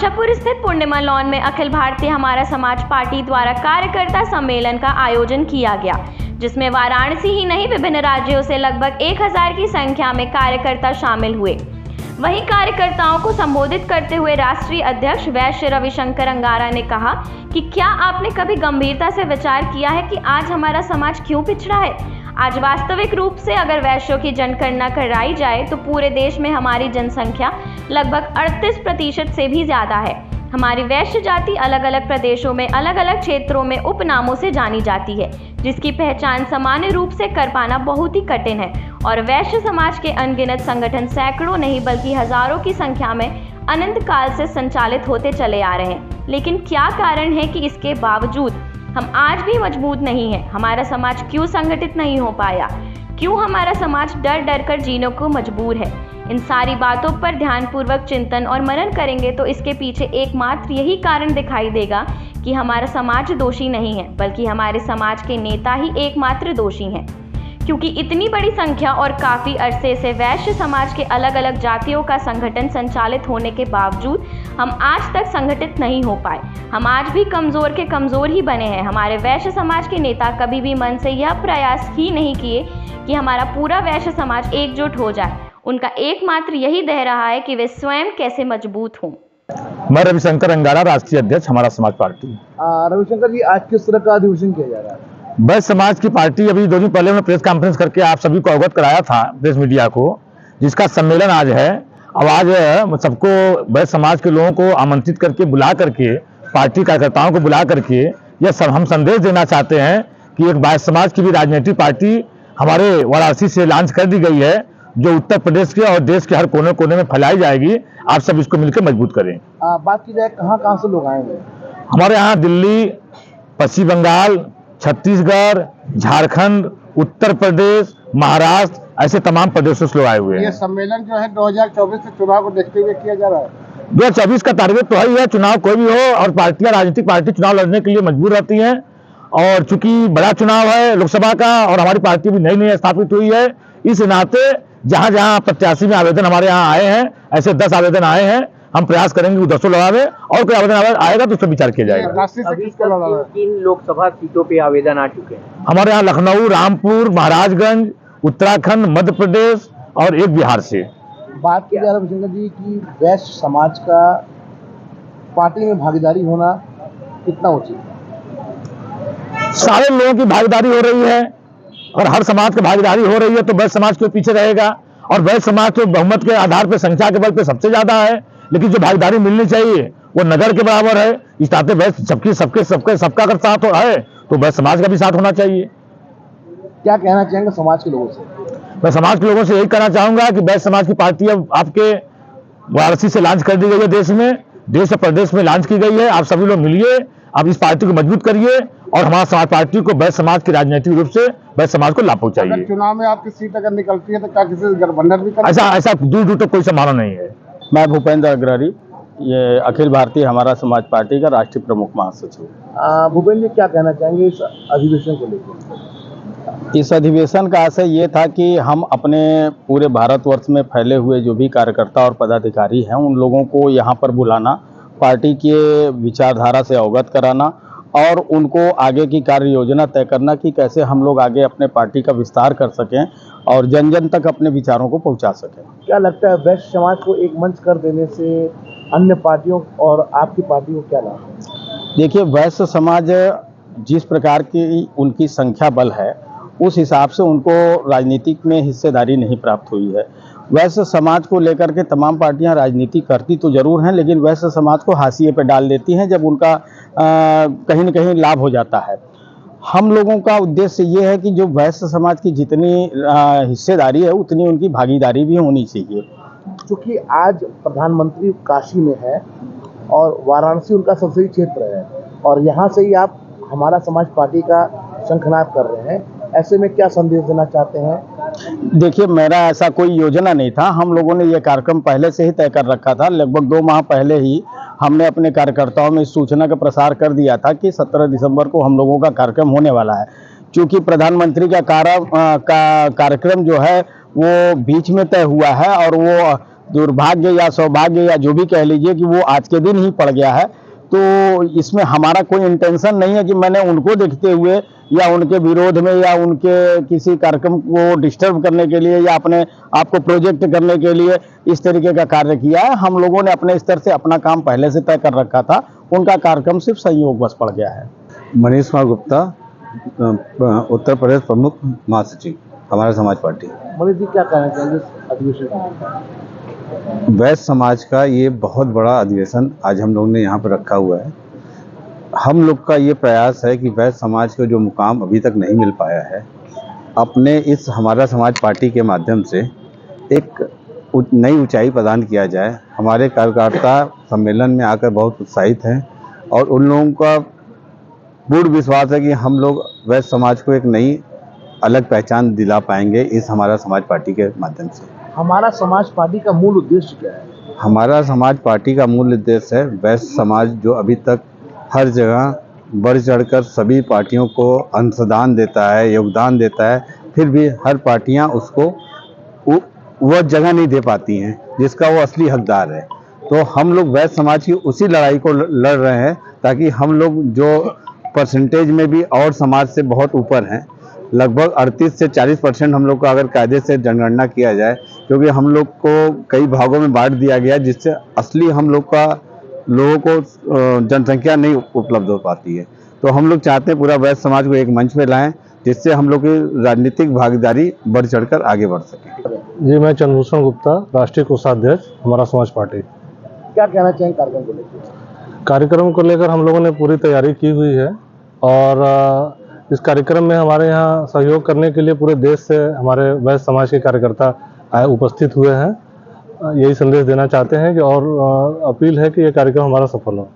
आशापुर स्थित पूर्णिमा लॉन में अखिल भारतीय हमारा समाज पार्टी द्वारा कार्यकर्ता सम्मेलन का आयोजन किया गया, जिसमें वाराणसी ही नहीं विभिन्न राज्यों से लगभग 1000 की संख्या में कार्यकर्ता शामिल हुए। वहीं कार्यकर्ताओं को संबोधित करते हुए राष्ट्रीय अध्यक्ष वैश्य रविशंकर अंगारा ने कहा कि क्या आपने कभी गंभीरता से विचार किया है कि आज हमारा समाज क्यों पिछड़ा है? आज वास्तविक रूप से अगर वैश्यों की जनगणना कराई जाए तो पूरे देश में हमारी जनसंख्या लगभग 38% से भी ज्यादा है। हमारी वैश्य जाति अलग अलग प्रदेशों में अलग अलग क्षेत्रों में उपनामों से जानी जाती है, जिसकी पहचान सामान्य रूप से कर पाना बहुत ही कठिन है। और वैश्य समाज के अनगिनत संगठन सैकड़ों नहीं बल्कि हजारों की संख्या में अनंत काल से संचालित होते चले आ रहे हैं। लेकिन क्या कारण है कि इसके बावजूद हम आज भी मजबूत नहीं हैं? हमारा समाज क्यों संगठित नहीं हो पाया? क्यों हमारा समाज डर डर कर जीने को मजबूर है? इन सारी बातों पर ध्यानपूर्वक चिंतन और मनन करेंगे तो इसके पीछे एकमात्र यही कारण दिखाई देगा कि हमारा समाज दोषी नहीं है, बल्कि हमारे समाज के नेता ही एकमात्र दोषी हैं। क्योंकि इतनी बड़ी संख्या और काफ़ी अरसे से वैश्य समाज के अलग अलग जातियों का संगठन संचालित होने के बावजूद हम आज तक संगठित नहीं हो पाए। हम आज भी कमज़ोर के कमज़ोर ही बने हैं। हमारे वैश्य समाज के नेता कभी भी मन से यह प्रयास ही नहीं किए कि हमारा पूरा वैश्य समाज एकजुट हो जाए। उनका एकमात्र यही दह रहा है कि वे स्वयं कैसे मजबूत हों। मैं रविशंकर अंगारा, राष्ट्रीय अध्यक्ष हमारा समाज पार्टी। रविशंकर जी, आज किस तरह का अधिवेशन किया जा रहा है? वैश्य समाज की पार्टी अभी 2 दिन पहले उन्होंने प्रेस कॉन्फ्रेंस करके आप सभी को अवगत कराया था, प्रेस मीडिया को, जिसका सम्मेलन आज है। अब आज सबको वैश्य समाज के लोगों को आमंत्रित करके बुला करके, पार्टी कार्यकर्ताओं को बुला करके यह सब हम संदेश देना चाहते हैं कि एक वैश्य समाज की भी राजनीतिक पार्टी हमारे वाराणसी से लॉन्च कर दी गई है, जो उत्तर प्रदेश के और देश के हर कोने कोने में फैलाई जाएगी। आप सब इसको मिलकर मजबूत करें। बात की जाए कहाँ से लोग आए हुए? हमारे यहाँ दिल्ली, पश्चिम बंगाल, छत्तीसगढ़, झारखंड, उत्तर प्रदेश, महाराष्ट्र, ऐसे तमाम प्रदेशों से लोग आए हुए हैं। ये सम्मेलन जो है 2024 के चुनाव को देखते हुए किया जा रहा है। 2024 का टारगेट तो है, चुनाव कोई भी हो और पार्टियां, राजनीतिक पार्टी चुनाव लड़ने के लिए मजबूर रहती हैं। और चूंकि बड़ा चुनाव है लोकसभा का और हमारी पार्टी भी नई नई स्थापित हुई है, इस नाते जहां जहां प्रत्याशी में आवेदन हमारे यहाँ आए हैं, ऐसे 10 आवेदन आए हैं, हम प्रयास करेंगे कि 200 लगावे और कोई आवेदन आएगा तो उस पर विचार किया जाएगा। किन लोकसभा सीटों पे आवेदन आ चुके हैं? हमारे यहाँ लखनऊ, रामपुर, महाराजगंज, उत्तराखंड, मध्य प्रदेश और एक बिहार से। बात की जा रही है जी कि वैश्य समाज का पार्टी में भागीदारी होना कितना उचित है? सारे लोगों की भागीदारी हो रही है और हर समाज की भागीदारी हो रही है तो वैश्य समाज के पीछे रहेगा। और वैश्य समाज तो बहुमत के आधार पर, संख्या के बल पे सबसे ज्यादा है, लेकिन जो भागीदारी मिलनी चाहिए वो नगर के बराबर है। इस नाते वैश्य सबका अगर साथ है तो वैश्य समाज का भी साथ होना चाहिए। क्या कहना चाहेंगे समाज के लोगों से? मैं समाज के लोगों से यही कहना चाहूंगा कि वैश्य समाज की पार्टी अब आपके वाराणसी से लॉन्च कर दी गई है, देश और प्रदेश में लॉन्च की गई है। आप सभी लोग मिलिए, आप इस पार्टी को मजबूत करिए और हमारा समाज पार्टी को वैश्य समाज की राजनीतिक रूप से वैश्य समाज को लाभ पहुंचाइए। चुनाव में आपकी सीट अगर निकलती है तो क्या किसी गठबंधन भी करेंगे? ऐसा दूर तो कोई संभावना नहीं है। मैं भूपेंद्र अग्रवाल, ये अखिल भारतीय हमारा समाज पार्टी का राष्ट्रीय प्रमुख महासचिव। भूपेंद्र जी, क्या कहना चाहेंगे इस अधिवेशन को लेकर? इस अधिवेशन का आशय ये था कि हम अपने पूरे भारतवर्ष में फैले हुए जो भी कार्यकर्ता और पदाधिकारी हैं उन लोगों को यहाँ पर बुलाना, पार्टी के विचारधारा से अवगत कराना और उनको आगे की कार्य योजना तय करना कि कैसे हम लोग आगे अपने पार्टी का विस्तार कर सकें और जन जन तक अपने विचारों को पहुंचा सकें। क्या लगता है वैश्य समाज को एक मंच कर देने से अन्य पार्टियों और आपकी पार्टी को क्या लाभ? देखिए, वैश्य समाज जिस प्रकार की उनकी संख्या बल है उस हिसाब से उनको राजनीतिक में हिस्सेदारी नहीं प्राप्त हुई है। वैश्य समाज को लेकर के तमाम पार्टियां राजनीति करती तो जरूर हैं, लेकिन वैश्य समाज को हाशिए पे डाल देती हैं जब उनका कहीं न कहीं लाभ हो जाता है। हम लोगों का उद्देश्य ये है कि जो वैश्य समाज की जितनी हिस्सेदारी है उतनी उनकी भागीदारी भी होनी चाहिए। क्योंकि आज प्रधानमंत्री काशी में है और वाराणसी उनका संसदीय क्षेत्र है और यहाँ से ही आप हमारा समाज पार्टी का शंखनाद कर रहे हैं, ऐसे में क्या संदेश देना चाहते हैं? देखिए, मेरा ऐसा कोई योजना नहीं था। हम लोगों ने ये कार्यक्रम पहले से ही तय कर रखा था। लगभग 2 माह पहले ही हमने अपने कार्यकर्ताओं में इस सूचना का प्रसार कर दिया था कि 17 दिसंबर को हम लोगों का कार्यक्रम होने वाला है। क्योंकि प्रधानमंत्री का कार्यक्रम जो है वो बीच में तय हुआ है और वो दुर्भाग्य या सौभाग्य या जो भी कह लीजिए कि वो आज के दिन ही पड़ गया है। तो इसमें हमारा कोई इंटेंशन नहीं है कि मैंने उनको देखते हुए या उनके विरोध में या उनके किसी कार्यक्रम को डिस्टर्ब करने के लिए या अपने आप को प्रोजेक्ट करने के लिए इस तरीके का कार्य किया है। हम लोगों ने अपने स्तर से अपना काम पहले से तय कर रखा था, उनका कार्यक्रम सिर्फ संयोगवश पड़ गया है। मनीष कुमार गुप्ता, उत्तर प्रदेश प्रमुख महासचिव, हमारा समाज पार्टी। मनीष जी, क्या कहना चाहेंगे इस अधिवेशन में? वैश्य समाज का ये बहुत बड़ा अधिवेशन आज हम लोग ने यहाँ पर रखा हुआ है। हम लोग का ये प्रयास है कि वैश्य समाज को जो मुकाम अभी तक नहीं मिल पाया है, अपने इस हमारा समाज पार्टी के माध्यम से एक नई ऊंचाई प्रदान किया जाए। हमारे कार्यकर्ता सम्मेलन में आकर बहुत उत्साहित हैं और उन लोगों का पूर्ण विश्वास है कि हम लोग वैश्य समाज को एक नई अलग पहचान दिला पाएंगे इस हमारा समाज पार्टी के माध्यम से। हमारा समाज पार्टी का मूल उद्देश्य क्या है? हमारा समाज पार्टी का मूल उद्देश्य है वैश्य समाज जो अभी तक हर जगह बढ़ चढ़कर सभी पार्टियों को अंशदान देता है, योगदान देता है, फिर भी हर पार्टियां उसको वह जगह नहीं दे पाती हैं जिसका वो असली हकदार है। तो हम लोग वैश्य समाज की उसी लड़ाई को लड़ रहे हैं ताकि हम लोग जो परसेंटेज में भी और समाज से बहुत ऊपर हैं, लगभग 38 से 40% हम लोग का अगर कायदे से जनगणना किया जाए, क्योंकि हम लोग को कई भागों में बांट दिया गया जिससे असली हम लोग का लोगों को जनसंख्या नहीं उपलब्ध हो पाती है। तो हम लोग चाहते हैं पूरा वैश्य समाज को एक मंच पे लाएं जिससे हम लोग की राजनीतिक भागीदारी बढ़ चढ़कर आगे बढ़ सके। जी, मैं चंद्रभूषण गुप्ता, राष्ट्रीय कोषाध्यक्ष, हमारा समाज पार्टी। क्या कहना चाहेंगे कार्यक्रम को लेकर? कार्यक्रम को लेकर हम लोगों ने पूरी तैयारी की हुई है और इस कार्यक्रम में हमारे यहाँ सहयोग करने के लिए पूरे देश से हमारे वैश्य समाज के कार्यकर्ता उपस्थित हुए हैं। यही संदेश देना चाहते हैं कि और अपील है कि ये कार्यक्रम हमारा सफल हो।